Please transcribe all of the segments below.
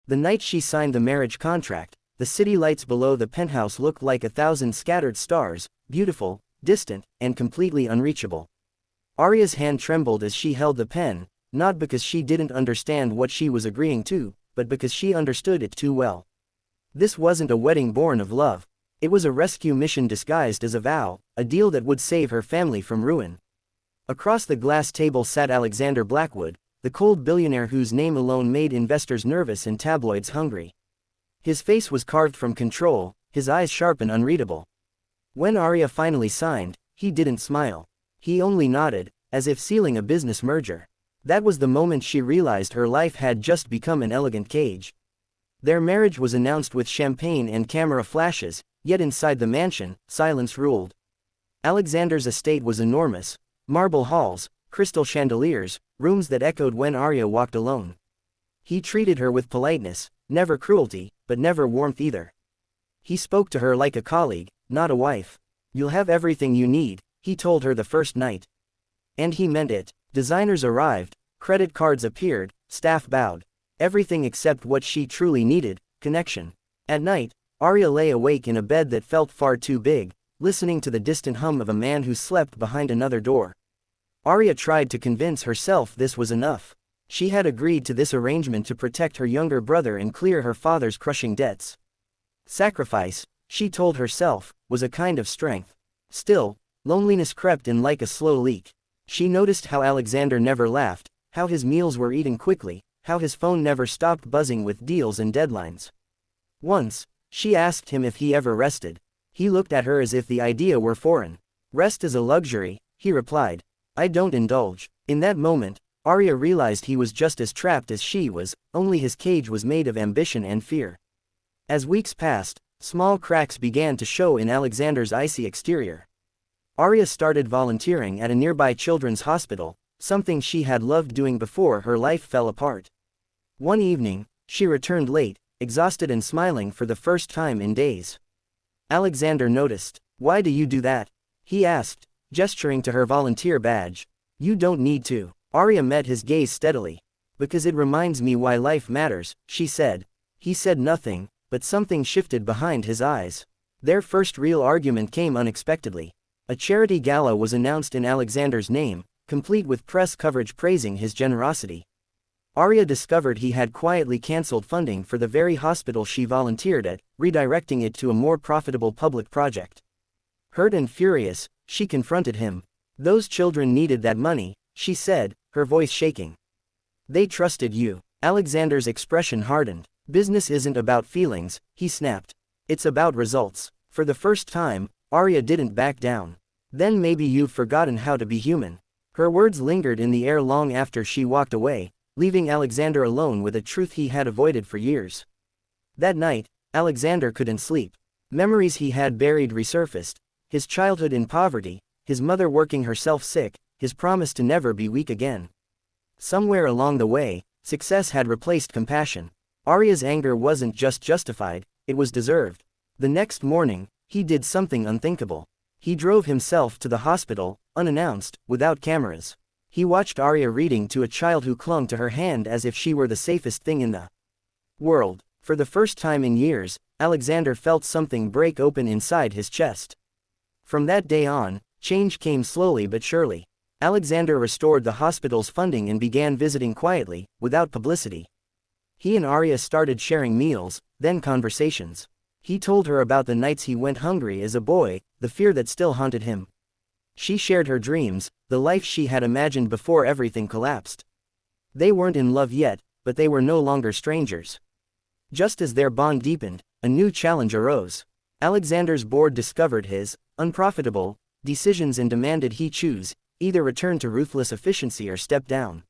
The night she signed the marriage contract, the city lights below the penthouse looked like 1,000 scattered stars, beautiful, distant, and completely unreachable. Aria's hand trembled as she held the pen, not because she didn't understand what she was agreeing to, but because she understood it too well. This wasn't a wedding born of love. It was a rescue mission disguised as a vow, a deal that would save her family from ruin. Across the glass table sat Alexander Blackwood, the cold billionaire whose name alone made investors nervous and tabloids hungry. His face was carved from control, his eyes sharp and unreadable. When Aria finally signed, he didn't smile. He only nodded, as if sealing a business merger. That was the moment she realized her life had just become an elegant cage. Their marriage was announced with champagne and camera flashes, yet inside the mansion, silence ruled. Alexander's estate was enormous. Marble halls, crystal chandeliers, rooms that echoed when Aria walked alone. He treated her with politeness, never cruelty, but never warmth either. He spoke to her like a colleague, not a wife. "You'll have everything you need," he told her the first night. And he meant it. Designers arrived, credit cards appeared, staff bowed. Everything except what she truly needed, connection. At night, Aria lay awake in a bed that felt far too big, listening to the distant hum of a man who slept behind another door. Aria tried to convince herself this was enough. She had agreed to this arrangement to protect her younger brother and clear her father's crushing debts. Sacrifice, she told herself, was a kind of strength. Still, loneliness crept in like a slow leak. She noticed how Alexander never laughed, how his meals were eaten quickly, how his phone never stopped buzzing with deals and deadlines. Once, she asked him if he ever rested. He looked at her as if the idea were foreign. "Rest is a luxury," he replied. "I don't indulge." In that moment, Aria realized he was just as trapped as she was, only his cage was made of ambition and fear. As weeks passed, small cracks began to show in Alexander's icy exterior. Aria started volunteering at a nearby children's hospital, something she had loved doing before her life fell apart. One evening, she returned late, exhausted and smiling for the first time in days. Alexander noticed. "Why do you do that?" he asked, gesturing to her volunteer badge. "You don't need to." Aria met his gaze steadily. "Because it reminds me why life matters," she said. He said nothing, but something shifted behind his eyes. Their first real argument came unexpectedly. A charity gala was announced in Alexander's name, complete with press coverage praising his generosity. Aria discovered he had quietly cancelled funding for the very hospital she volunteered at, redirecting it to a more profitable public project. Hurt and furious, she confronted him. "Those children needed that money," she said, her voice shaking. "They trusted you." Alexander's expression hardened. "Business isn't about feelings," he snapped. "It's about results." For the first time, Aria didn't back down. "Then maybe you've forgotten how to be human." Her words lingered in the air long after she walked away, leaving Alexander alone with a truth he had avoided for years. That night, Alexander couldn't sleep. Memories he had buried resurfaced. His childhood in poverty, his mother working herself sick, his promise to never be weak again. Somewhere along the way, success had replaced compassion. Aria's anger wasn't just justified, it was deserved. The next morning, he did something unthinkable. He drove himself to the hospital, unannounced, without cameras. He watched Aria reading to a child who clung to her hand as if she were the safest thing in the world. For the first time in years, Alexander felt something break open inside his chest. From that day on, change came slowly but surely. Alexander restored the hospital's funding and began visiting quietly, without publicity. He and Aria started sharing meals, then conversations. He told her about the nights he went hungry as a boy, the fear that still haunted him. She shared her dreams, the life she had imagined before everything collapsed. They weren't in love yet, but they were no longer strangers. Just as their bond deepened, a new challenge arose. Alexander's board discovered his unprofitable decisions and demanded he choose, either return to ruthless efficiency or step down.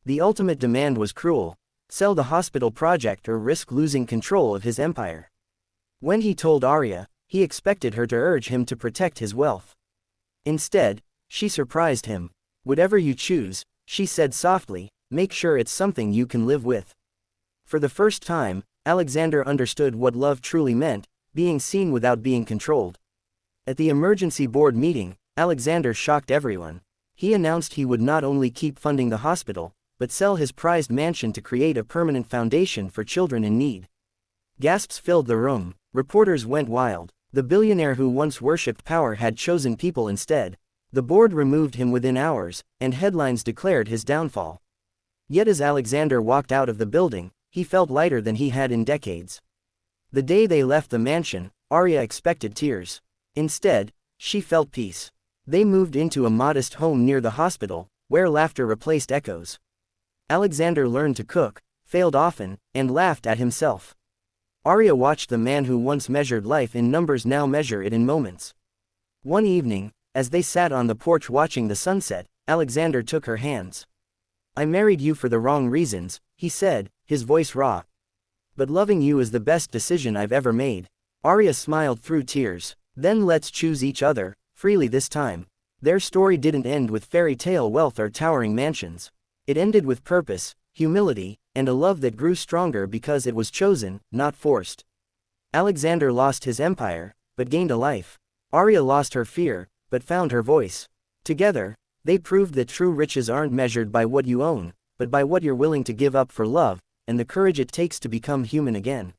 The ultimate demand was cruel: sell the hospital project or risk losing control of his empire. When he told Aria, he expected her to urge him to protect his wealth. Instead, she surprised him. "Whatever you choose," she said softly, "make sure it's something you can live with." For the first time, Alexander understood what love truly meant, being seen without being controlled. At the emergency board meeting, Alexander shocked everyone. He announced he would not only keep funding the hospital, but sell his prized mansion to create a permanent foundation for children in need. Gasps filled the room. Reporters went wild. The billionaire who once worshipped power had chosen people instead. The board removed him within hours, and headlines declared his downfall. Yet as Alexander walked out of the building, he felt lighter than he had in decades. The day they left the mansion, Aria expected tears. Instead, she felt peace. They moved into a modest home near the hospital, where laughter replaced echoes. Alexander learned to cook, failed often, and laughed at himself. Aria watched the man who once measured life in numbers now measure it in moments. One evening, as they sat on the porch watching the sunset, Alexander took her hands. "I married you for the wrong reasons," he said, his voice raw. "But loving you is the best decision I've ever made." Aria smiled through tears. "Then let's choose each other, freely this time." Their story didn't end with fairy tale wealth or towering mansions. It ended with purpose, humility, and a love that grew stronger because it was chosen, not forced. Alexander lost his empire, but gained a life. Aria lost her fear, but found her voice. Together, they proved that true riches aren't measured by what you own, but by what you're willing to give up for love, and the courage it takes to become human again.